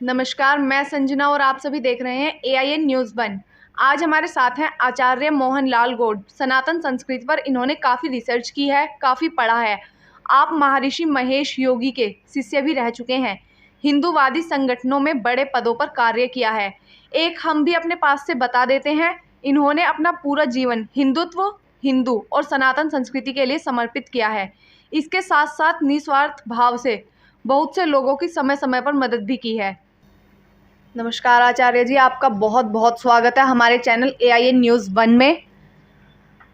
नमस्कार, मैं संजना और आप सभी देख रहे हैं AIN न्यूज़ वन। आज हमारे साथ हैं आचार्य मोहनलाल गौड़। सनातन संस्कृति पर इन्होंने काफ़ी रिसर्च की है, काफ़ी पढ़ा है। आप महर्षि महेश योगी के शिष्य भी रह चुके हैं। हिंदूवादी संगठनों में बड़े पदों पर कार्य किया है। एक हम भी अपने पास से बता देते हैं, इन्होंने अपना पूरा जीवन हिंदुत्व, हिंदू और सनातन संस्कृति के लिए समर्पित किया है। इसके साथ साथ निस्वार्थ भाव से बहुत से लोगों की समय समय पर मदद भी की है। नमस्कार आचार्य जी, आपका बहुत बहुत स्वागत है हमारे चैनल AIN न्यूज़ वन में।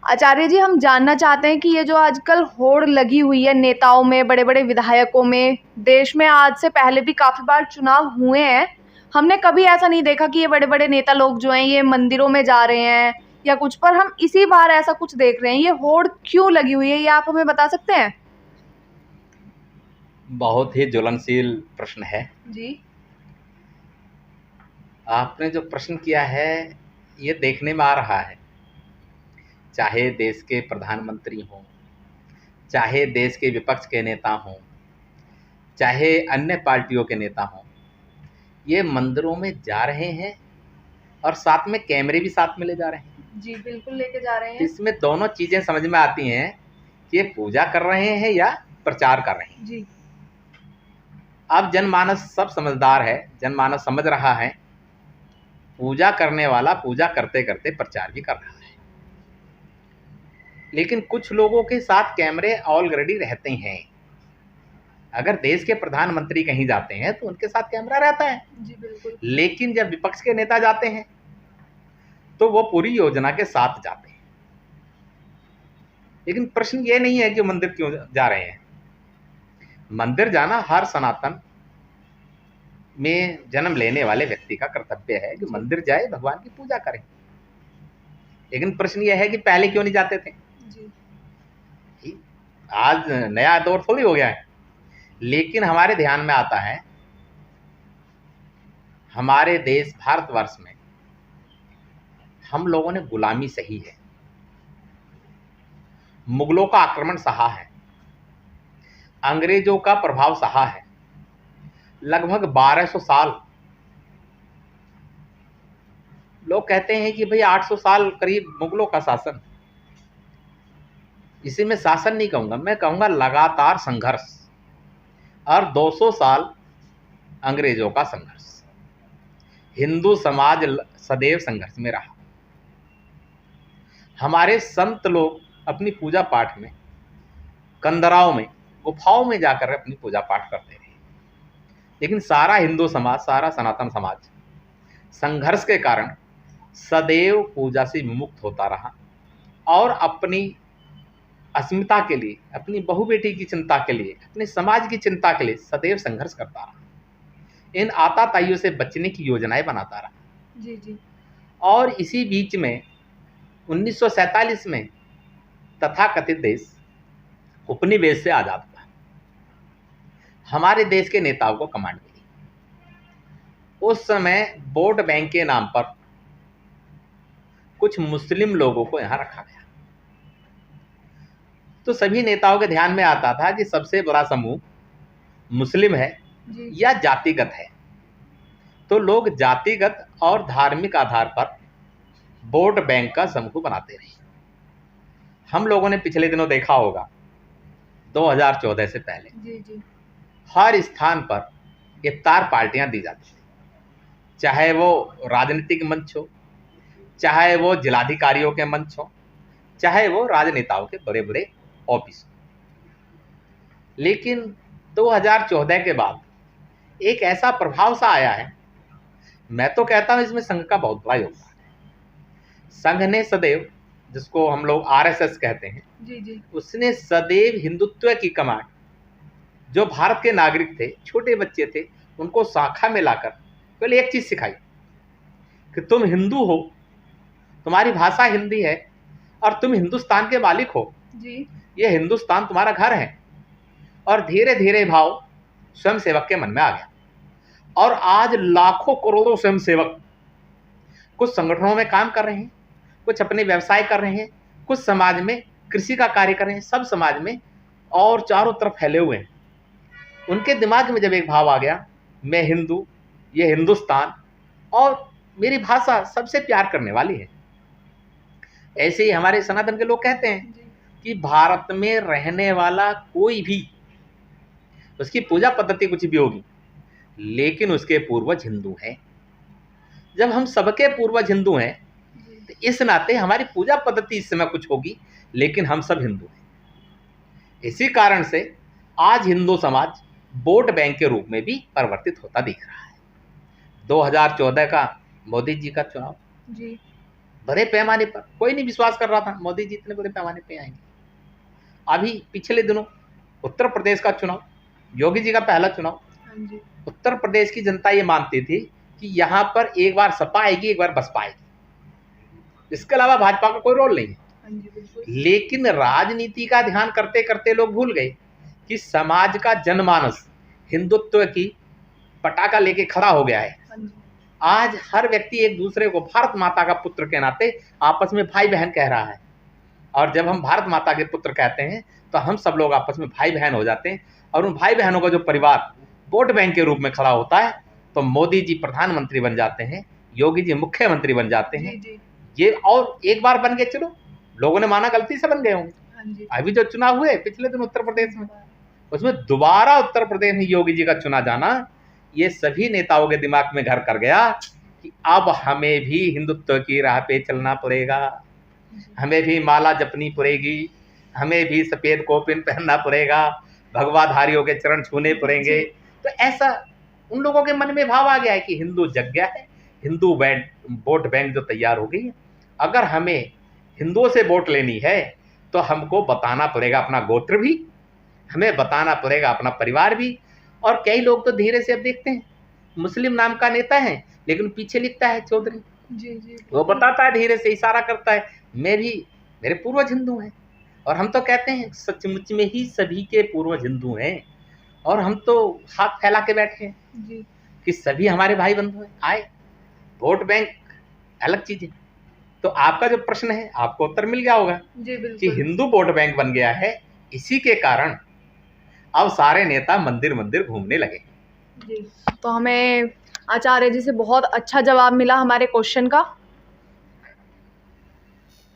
आचार्य जी, हम जानना चाहते हैं कि ये जो आजकल होड़ लगी हुई है नेताओं में, बड़े बड़े विधायकों में, देश में आज से पहले भी काफ़ी बार चुनाव हुए हैं। हमने कभी ऐसा नहीं देखा कि ये बड़े बड़े नेता लोग जो हैं ये मंदिरों में जा रहे हैं या कुछ, पर हम इसी बार ऐसा कुछ देख रहे हैं। ये होड़ क्यों लगी हुई है, ये आप हमें बता सकते हैं? बहुत ही ज्वलनशील प्रश्न है। जी आपने जो प्रश्न किया है ये देखने में आ रहा है, चाहे देश के प्रधानमंत्री हों, चाहे देश के विपक्ष के नेता हों, चाहे अन्य पार्टियों के नेता हों, ये मंदिरों में जा रहे हैं और साथ में कैमरे भी साथ में ले जा रहे हैं। जी बिल्कुल लेके जा रहे हैं। इसमें दोनों चीज़ें समझ में आती हैं कि ये पूजा कर रहे हैं या प्रचार कर रहे हैं। जी अब जनमानस सब समझदार है, जनमानस समझ रहा है पूजा करने वाला पूजा करते करते प्रचार भी कर रहा है। लेकिन कुछ लोगों के साथ कैमरे ऑलरेडी रहते हैं। अगर देश के प्रधानमंत्री कहीं जाते हैं तो उनके साथ कैमरा रहता है। जी बिल्कुल। लेकिन जब विपक्ष के नेता जाते हैं तो वो पूरी योजना के साथ जाते हैं। लेकिन प्रश्न ये नहीं है कि मंदिर क्यों जा रहे हैं। मंदिर जाना हर सनातन में जन्म लेने वाले व्यक्ति का कर्तव्य है कि मंदिर जाए, भगवान की पूजा करें। लेकिन प्रश्न यह है कि पहले क्यों नहीं जाते थे। जी आज नया दौर थोड़ी हो गया है। लेकिन हमारे ध्यान में आता है, हमारे देश भारतवर्ष में हम लोगों ने गुलामी सही है, मुगलों का आक्रमण सहा है, अंग्रेजों का प्रभाव सहा है। लगभग 1200 साल, लोग कहते हैं कि भाई 800 साल करीब मुगलों का शासन। इसी में शासन नहीं कहूंगा, मैं कहूंगा लगातार संघर्ष, और 200 साल अंग्रेजों का संघर्ष। हिंदू समाज सदैव संघर्ष में रहा। हमारे संत लोग अपनी पूजा पाठ में कंदराओं में, गुफाओं में जाकर अपनी पूजा पाठ करते रहे। लेकिन सारा हिंदू समाज, सारा सनातन समाज संघर्ष के कारण सदैव पूजा से विमुक्त होता रहा और अपनी अस्मिता के लिए, अपनी बहु बेटी की चिंता के लिए, अपने समाज की चिंता के लिए सदैव संघर्ष करता रहा। इन आताताइयों से बचने की योजनाएं बनाता रहा। जी जी। और इसी बीच में 1947 में तथाकथित देश उपनिवेश से आजाद हुआ। हमारे देश के नेताओं को कमांड मिली। उस समय वोट बैंक के नाम पर कुछ मुस्लिम लोगों को यहां रखा गया। तो सभी नेताओं के ध्यान में आता था कि सबसे बड़ा समूह मुस्लिम है या जातिगत है। तो लोग जातिगत और धार्मिक आधार पर वोट बैंक का समूह बनाते रहे। हम लोगों ने पिछले दिनों देखा होगा, 2014 से पहले हर स्थान पर इफ्तार पार्टियां दी जाती थी, चाहे वो राजनीतिक मंच हो, चाहे वो जिलाधिकारियों के मंच हो, चाहे वो राजनेताओं के बड़े बड़े ऑफिस। लेकिन 2014 के बाद एक ऐसा प्रभाव सा आया है, मैं तो कहता हूं इसमें संघ का बहुत बड़ा योगदान है। संघ ने सदैव, जिसको हम लोग RSS कहते हैं, उसने सदैव हिंदुत्व की कमांड, जो भारत के नागरिक थे, छोटे बच्चे थे, उनको शाखा में लाकर केवल एक चीज सिखाई कि तुम हिंदू हो, तुम्हारी भाषा हिंदी है और तुम हिंदुस्तान के मालिक हो। ये हिंदुस्तान तुम्हारा घर है। और धीरे धीरे भाव स्वयंसेवक के मन में आ गया। और आज लाखों करोड़ों स्वयंसेवक कुछ संगठनों में काम कर रहे हैं, कुछ अपने व्यवसाय कर रहे हैं, कुछ समाज में कृषि का कार्य कर रहे हैं, सब समाज में और चारों तरफ फैले हुए हैं। उनके दिमाग में जब एक भाव आ गया, मैं हिंदू, ये हिंदुस्तान और मेरी भाषा सबसे प्यार करने वाली है। ऐसे ही हमारे सनातन के लोग कहते हैं कि भारत में रहने वाला कोई भी, उसकी पूजा पद्धति कुछ भी होगी, लेकिन उसके पूर्वज हिंदू हैं। जब हम सबके पूर्वज हिंदू हैं तो इस नाते हमारी पूजा पद्धति इस समय कुछ होगी, लेकिन हम सब हिंदू हैं। इसी कारण से आज हिंदू समाज वोट बैंक के रूप में भी परिवर्तित होता दिख रहा है। 2014 का मोदी जी का चुनाव जी, बड़े पैमाने पर, कोई नहीं विश्वास कर रहा था मोदी जी इतने बड़े पैमाने पे आएंगे। अभी पिछले दिनों उत्तर प्रदेश का चुनाव, योगी जी का पहला चुनाव, हाँ जी, उत्तर प्रदेश की जनता ये मानती थी कि यहाँ पर एक बार सपा आएगी, एक बार बसपा आएगी, इसके अलावा भाजपा का कोई रोल नहीं है। हाँ जी, बिल्कुल। लेकिन राजनीति का ध्यान करते करते लोग भूल गए कि समाज का जनमानस हिंदुत्व की पटाखा लेके खड़ा हो गया है। हाँ जी, आज हर व्यक्ति एक दूसरे को भारत माता का पुत्र के नाते आपस में भाई बहन कह रहा है, और जब हम भारत माता के पुत्र कहते हैं तो हम सब लोग आपस में भाई बहन हो जाते हैं, और उन भाई बहनों का जो परिवार वोट बैंक के रूप में खड़ा होता है तो मोदी जी प्रधानमंत्री बन जाते हैं, योगी जी मुख्यमंत्री बन जाते हैं। जी, ये और एक बार बन गए, चलो लोगों ने माना गलती से बन गए होंगे। हाँ जी, अभी जो चुनाव हुए पिछले दिन उत्तर प्रदेश में, उसमें दोबारा उत्तर प्रदेश में योगी जी का चुना जाना ये सभी नेताओं के दिमाग में घर कर गया कि अब हमें भी हिंदुत्व की राह पे चलना पड़ेगा, हमें भी माला जपनी पड़ेगी, हमें भी सफेद कोपिन पहनना पड़ेगा, भगवाधारियों के चरण छूने पड़ेंगे। तो ऐसा उन लोगों के मन में भाव आ गया है कि हिंदू जग गया है, हिंदू वोट बैंक जो तैयार हो गई है, अगर हमें हिंदुओं से वोट लेनी है तो हमको बताना पड़ेगा अपना गोत्र भी, हमें बताना पड़ेगा अपना परिवार भी। और कई लोग तो धीरे से अब देखते हैं मुस्लिम नाम का नेता है लेकिन पीछे लिखता है चौधरी, जी, जी, वो बताता है, धीरे से इशारा करता है मैं भी, मेरे पूर्वज हिंदू हैं। और हम तो कहते हैं सचमुच में ही सभी के पूर्वज हिंदू हैं, और हम तो हाथ फैला के बैठे हैं जी, कि सभी हमारे भाई बंधु हैं। आए वोट बैंक अलग चीज है। तो आपका जो प्रश्न है आपको उत्तर मिल गया होगा जी, कि बिल्कुल। हिंदू वोट बैंक बन गया है। इसी के कारण अब सारे नेता मंदिर मंदिर घूमने लगे। जी, तो हमें आचार्य जी से बहुत अच्छा जवाब मिला हमारे क्वेश्चन का।